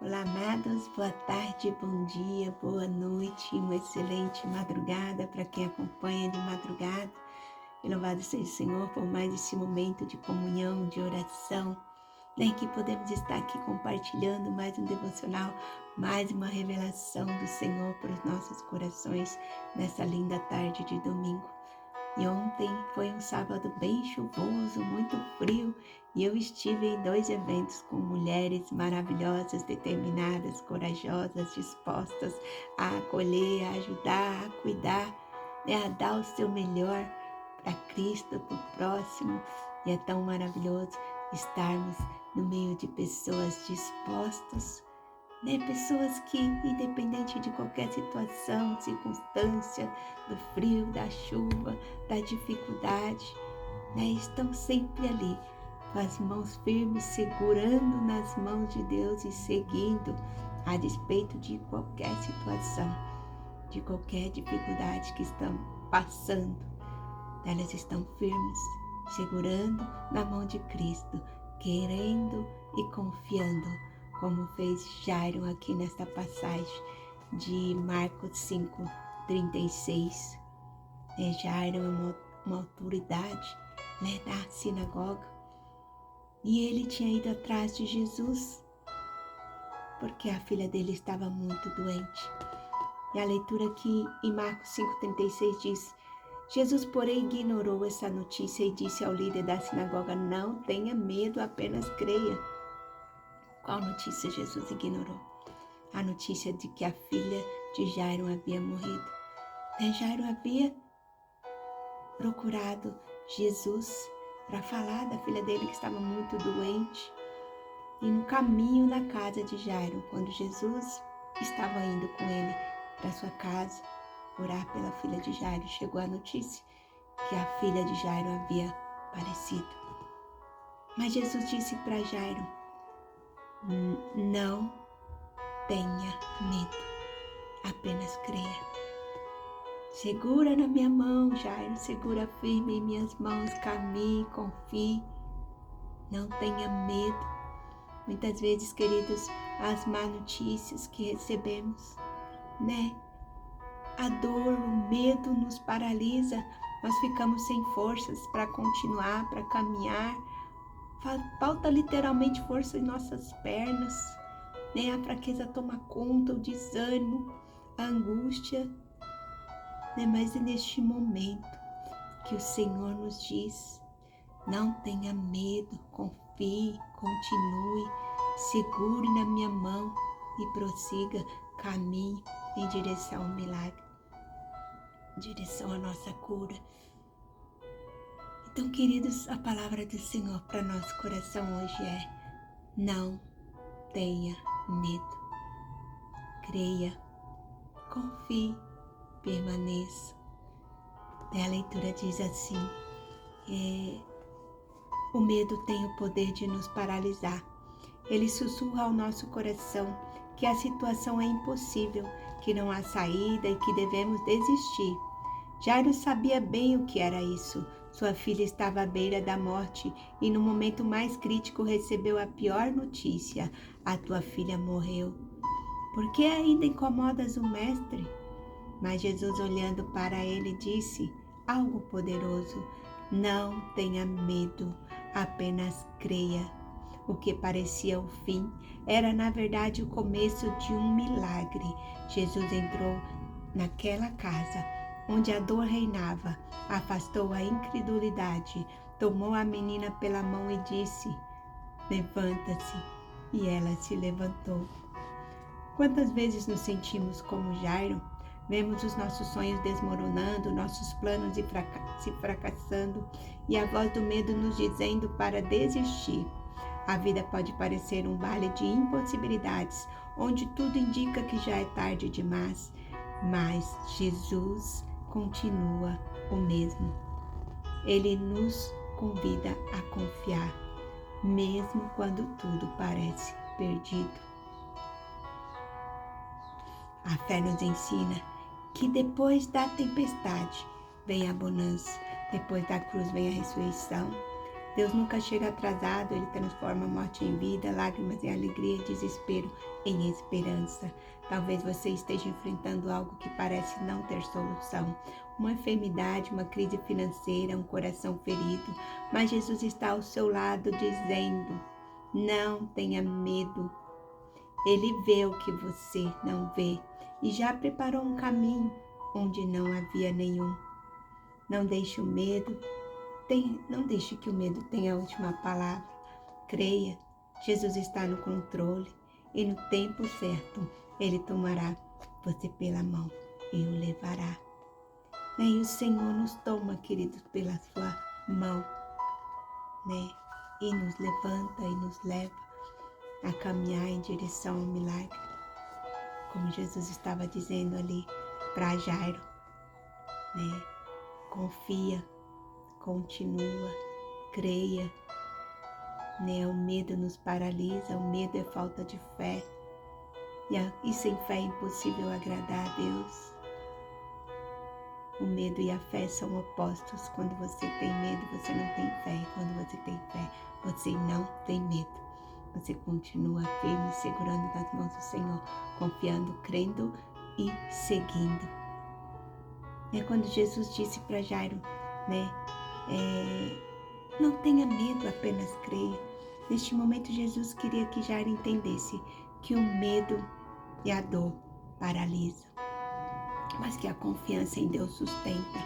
Olá, amados, boa tarde, bom dia, boa noite, uma excelente madrugada para quem acompanha de madrugada. E louvado seja o Senhor por mais esse momento de comunhão, de oração, que podemos estar aqui compartilhando mais um devocional, mais uma revelação do Senhor para os nossos corações nessa linda tarde de domingo. E ontem foi um sábado bem chuvoso, muito frio, e eu estive em 2 eventos com mulheres maravilhosas, determinadas, corajosas, dispostas a acolher, a ajudar, a cuidar, a dar o seu melhor para Cristo, para o próximo. E é tão maravilhoso estarmos no meio de pessoas dispostas, pessoas que, independente de qualquer situação, circunstância, do frio, da chuva, da dificuldade, estão sempre ali, com as mãos firmes, segurando nas mãos de Deus e seguindo, a despeito de qualquer situação, de qualquer dificuldade que estão passando. Elas estão firmes, segurando na mão de Cristo, querendo e confiando, como fez Jairo aqui nesta passagem de Marcos 5:36. Jairo é uma autoridade da sinagoga, e ele tinha ido atrás de Jesus, porque a filha dele estava muito doente. E a leitura aqui em Marcos 5:36 diz: Jesus, porém, ignorou essa notícia e disse ao líder da sinagoga: não tenha medo, apenas creia. Qual notícia Jesus ignorou? A notícia de que a filha de Jairo havia morrido. Jairo havia procurado Jesus para falar da filha dele que estava muito doente. E no caminho da casa de Jairo, quando Jesus estava indo com ele para sua casa, orar pela filha de Jairo, chegou a notícia que a filha de Jairo havia falecido. Mas Jesus disse para Jairo: não tenha medo, apenas creia. Segura na minha mão, Jairo, segura firme em minhas mãos, caminhe, confie, não tenha medo. Muitas vezes, queridos, as más notícias que recebemos, a dor, o medo nos paralisa, nós ficamos sem forças para continuar, para caminhar, falta literalmente força em nossas pernas, a fraqueza toma conta, o desânimo, a angústia, mas é neste momento que o Senhor nos diz: não tenha medo, confie, continue, segure na minha mão e prossiga, caminhe em direção ao milagre, em direção à nossa cura. Então, queridos, a palavra do Senhor para nosso coração hoje é: não tenha medo, creia, confie, permaneça. A leitura diz assim: o medo tem o poder de nos paralisar. Ele sussurra ao nosso coração que a situação é impossível, que não há saída e que devemos desistir. Jairo sabia bem o que era isso. Sua filha estava à beira da morte e no momento mais crítico recebeu a pior notícia: a tua filha morreu. Por que ainda incomodas o mestre? Mas Jesus, olhando para ele, disse algo poderoso: não tenha medo, apenas creia. O que parecia o fim era, na verdade, o começo de um milagre. Jesus entrou naquela casa onde a dor reinava, afastou a incredulidade, tomou a menina pela mão e disse: levanta-se. E ela se levantou. Quantas vezes nos sentimos como Jairo? Vemos os nossos sonhos desmoronando, nossos planos se fracassando e a voz do medo nos dizendo para desistir. A vida pode parecer um vale de impossibilidades, onde tudo indica que já é tarde demais, mas Jesus continua o mesmo. Ele nos convida a confiar, mesmo quando tudo parece perdido. A fé nos ensina que depois da tempestade vem a bonança, depois da cruz vem a ressurreição, Deus nunca chega atrasado, Ele transforma a morte em vida, lágrimas em alegria, desespero em esperança. Talvez você esteja enfrentando algo que parece não ter solução. Uma enfermidade, uma crise financeira, um coração ferido. Mas Jesus está ao seu lado dizendo, não tenha medo. Ele vê o que você não vê e já preparou um caminho onde não havia nenhum. Não deixe o medo. Não deixe que o medo tenha a última palavra. Creia, Jesus está no controle e no tempo certo Ele tomará você pela mão e o levará. E o Senhor nos toma, queridos, pela sua mão, né? E nos levanta e nos leva a caminhar em direção ao milagre. Como Jesus estava dizendo ali para Jairo, né? Confia. Continua, creia, né? O medo nos paralisa, o medo é falta de fé. E sem fé é impossível agradar a Deus. O medo e a fé são opostos. Quando você tem medo, você não tem fé. Quando você tem fé, você não tem medo. Você continua firme, segurando nas mãos do Senhor, confiando, crendo e seguindo. É quando Jesus disse para Jairo, né? Não tenha medo, apenas creia. Neste momento, Jesus queria que Jairo entendesse que o medo e a dor paralisam, mas que a confiança em Deus sustenta.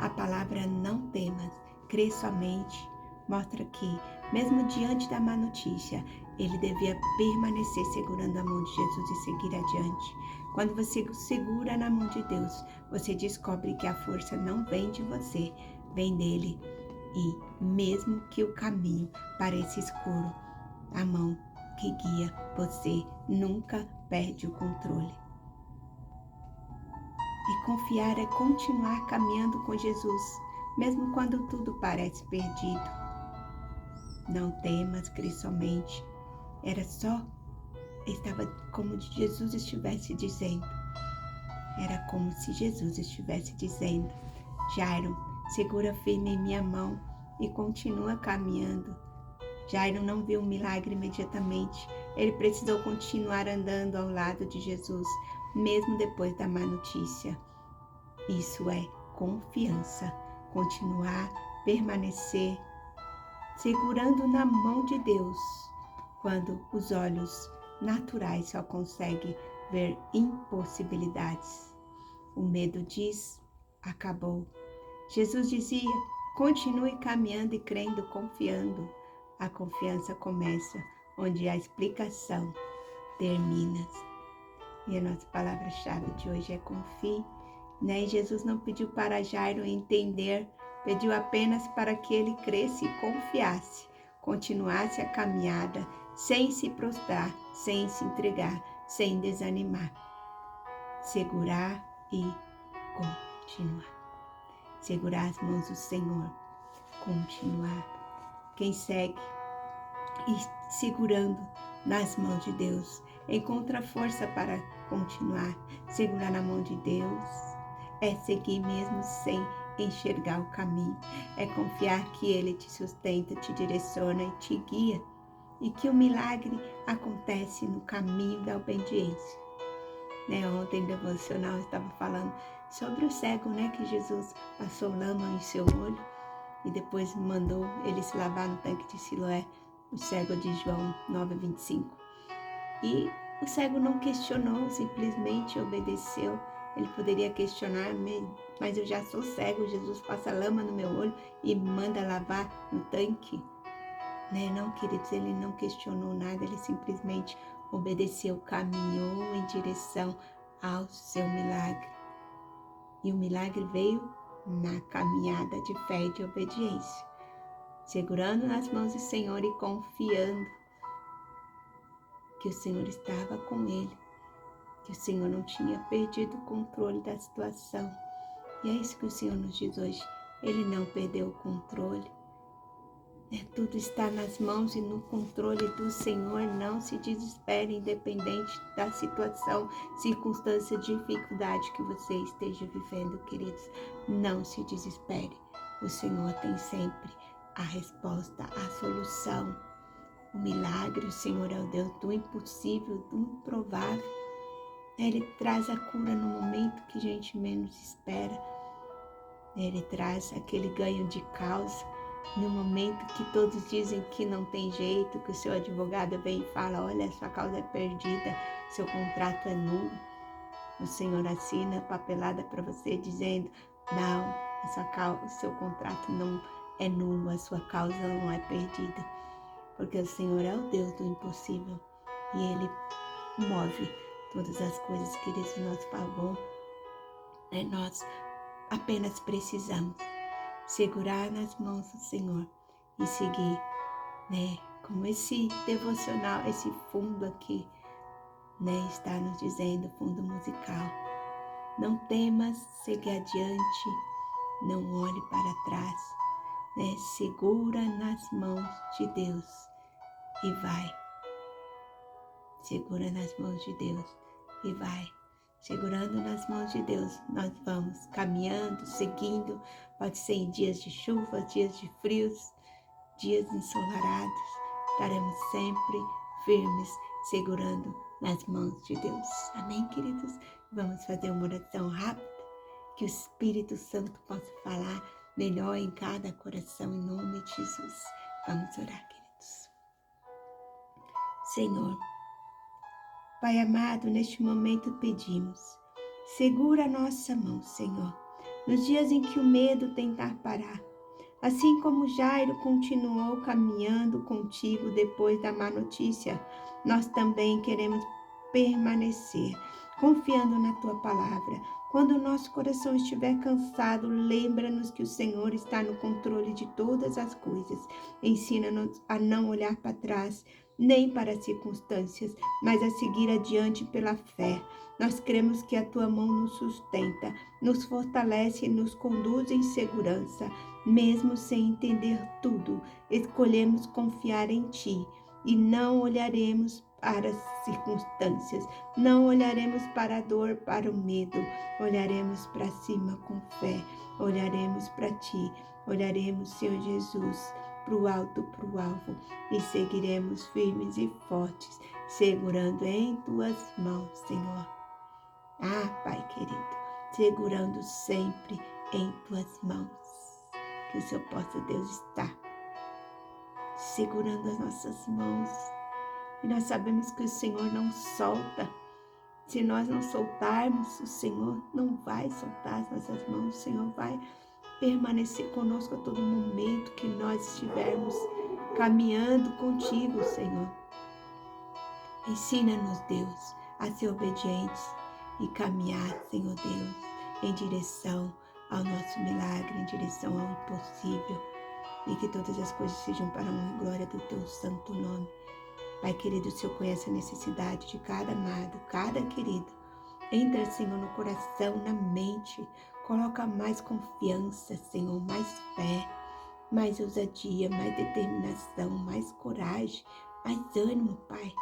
A palavra não temas, crê somente, mostra que, mesmo diante da má notícia, ele devia permanecer segurando a mão de Jesus e seguir adiante. Quando você segura na mão de Deus, você descobre que a força não vem de você, vem dele. E mesmo que o caminho pareça escuro, a mão que guia você nunca perde o controle. E confiar é continuar caminhando com Jesus, mesmo quando tudo parece perdido. Não temas, crê somente. Estava como se Jesus estivesse dizendo. Era como se Jesus estivesse dizendo, Jairo, segura firme em minha mão e continua caminhando. Jairo não viu o milagre imediatamente. Ele precisou continuar andando ao lado de Jesus, mesmo depois da má notícia. Isso é confiança. Continuar, permanecer, segurando na mão de Deus, quando os olhos naturais só conseguem ver impossibilidades. O medo diz, acabou. Jesus dizia, continue caminhando e crendo, confiando. A confiança começa onde a explicação termina. E a nossa palavra-chave de hoje é confie. Né? E Jesus não pediu para Jairo entender, pediu apenas para que ele cresce e confiasse, continuasse a caminhada, sem se prostrar, sem se entregar, sem desanimar. Segurar e continuar. Segurar as mãos do Senhor, continuar. Quem segue e segurando nas mãos de Deus, encontra força para continuar. Segurar na mão de Deus é seguir mesmo sem enxergar o caminho. É confiar que Ele te sustenta, te direciona e te guia. E que o milagre acontece no caminho da obediência. Ontem no devocional eu estava falando sobre o cego, que Jesus passou lama em seu olho e depois mandou ele se lavar no tanque de Siloé, o cego de João 9:25. E o cego não questionou, simplesmente obedeceu. Ele poderia questionar, mas eu já sou cego, Jesus passa lama no meu olho e manda lavar no tanque. Não, queridos, ele não questionou nada, ele simplesmente obedeceu, caminhou em direção ao seu milagre. E o milagre veio na caminhada de fé e de obediência, segurando nas mãos do Senhor e confiando que o Senhor estava com ele, que o Senhor não tinha perdido o controle da situação. E é isso que o Senhor nos diz hoje, Ele não perdeu o controle. Tudo está nas mãos e no controle do Senhor. Não se desespere, independente da situação, circunstância, dificuldade que você esteja vivendo, queridos. Não se desespere. O Senhor tem sempre a resposta, a solução, o milagre. O Senhor é o Deus do impossível, do improvável. Ele traz a cura no momento que a gente menos espera. Ele traz aquele ganho de causa no momento que todos dizem que não tem jeito, que o seu advogado vem e fala: olha, sua causa é perdida, seu contrato é nulo. O Senhor assina a papelada para você dizendo: não, o seu contrato não é nulo, a sua causa não é perdida. Porque o Senhor é o Deus do impossível e Ele move todas as coisas, queridos, em nosso favor. Nós apenas precisamos segurar nas mãos do Senhor e seguir, como esse devocional, esse fundo aqui, está nos dizendo, fundo musical. Não temas, segue adiante, não olhe para trás, segura nas mãos de Deus e vai. Segura nas mãos de Deus e vai. Segurando nas mãos de Deus, nós vamos caminhando, seguindo. Pode ser em dias de chuva, dias de frios, dias ensolarados. Estaremos sempre firmes, segurando nas mãos de Deus. Amém, queridos? Vamos fazer uma oração rápida, que o Espírito Santo possa falar melhor em cada coração, em nome de Jesus. Vamos orar, queridos. Senhor, Pai amado, neste momento pedimos, segura a nossa mão, Senhor, nos dias em que o medo tentar parar. Assim como Jairo continuou caminhando contigo depois da má notícia, nós também queremos permanecer, confiando na Tua palavra. Quando o nosso coração estiver cansado, lembra-nos que o Senhor está no controle de todas as coisas. Ensina-nos a não olhar para trás, nem para as circunstâncias, mas a seguir adiante pela fé. Nós cremos que a Tua mão nos sustenta, nos fortalece e nos conduz em segurança. Mesmo sem entender tudo, escolhemos confiar em Ti e não olharemos para as circunstâncias, não olharemos para a dor, para o medo, olharemos para cima com fé, olharemos para Ti, olharemos, Senhor Jesus, para o alto, para o alvo, e seguiremos firmes e fortes, segurando em Tuas mãos, Senhor. Pai querido, segurando sempre em Tuas mãos, que o Senhor possa, Deus, estar segurando as nossas mãos, e nós sabemos que o Senhor não solta. Se nós não soltarmos, o Senhor não vai soltar as nossas mãos, o Senhor vai permanecer conosco a todo momento que nós estivermos caminhando contigo, Senhor. Ensina-nos, Deus, a ser obedientes e caminhar, Senhor Deus, em direção ao nosso milagre, em direção ao impossível, e que todas as coisas sejam para a honra e glória do Teu santo nome. Pai querido, o Senhor conhece a necessidade de cada amado, cada querido. Entra, Senhor, no coração, na mente, coloca mais confiança, Senhor, mais fé, mais ousadia, mais determinação, mais coragem, mais ânimo, Pai.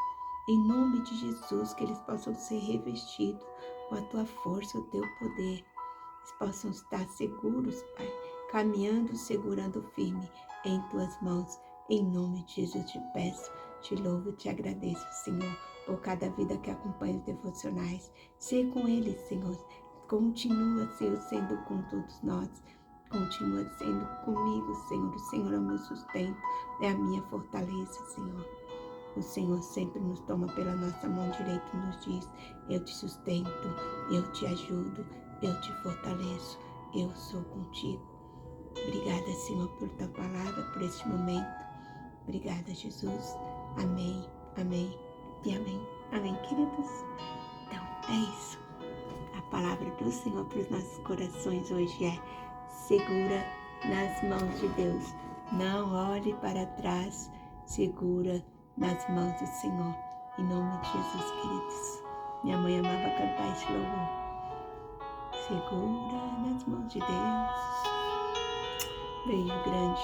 Em nome de Jesus, que eles possam ser revestidos com a Tua força, o Teu poder. Eles possam estar seguros, Pai, caminhando, segurando firme em Tuas mãos. Em nome de Jesus te peço, te louvo e te agradeço, Senhor, por cada vida que acompanha os devocionais. Ser com eles, Senhor. Continua, Senhor, sendo com todos nós. Continua sendo comigo, Senhor. O Senhor é o meu sustento, é a minha fortaleza, Senhor. O Senhor sempre nos toma pela nossa mão direita e nos diz: eu te sustento, eu te ajudo, eu te fortaleço, eu sou contigo. Obrigada, Senhor, por Tua palavra, por este momento. Obrigada, Jesus. Amém, amém e amém. Amém, queridos? Então, é isso. A palavra do Senhor para os nossos corações hoje é: segura nas mãos de Deus. Não olhe para trás, segura nas mãos do Senhor. Em nome de Jesus, queridos. Minha mãe amava cantar esse louvor. Segura nas mãos de Deus. Beijo grande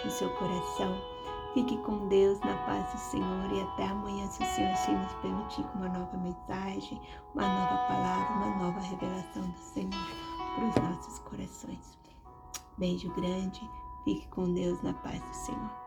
no seu coração. Fique com Deus, na paz do Senhor, e até amanhã, se o Senhor assim nos permitir, com uma nova mensagem, uma nova palavra, uma nova revelação do Senhor para os nossos corações. Beijo grande. Fique com Deus na paz do Senhor.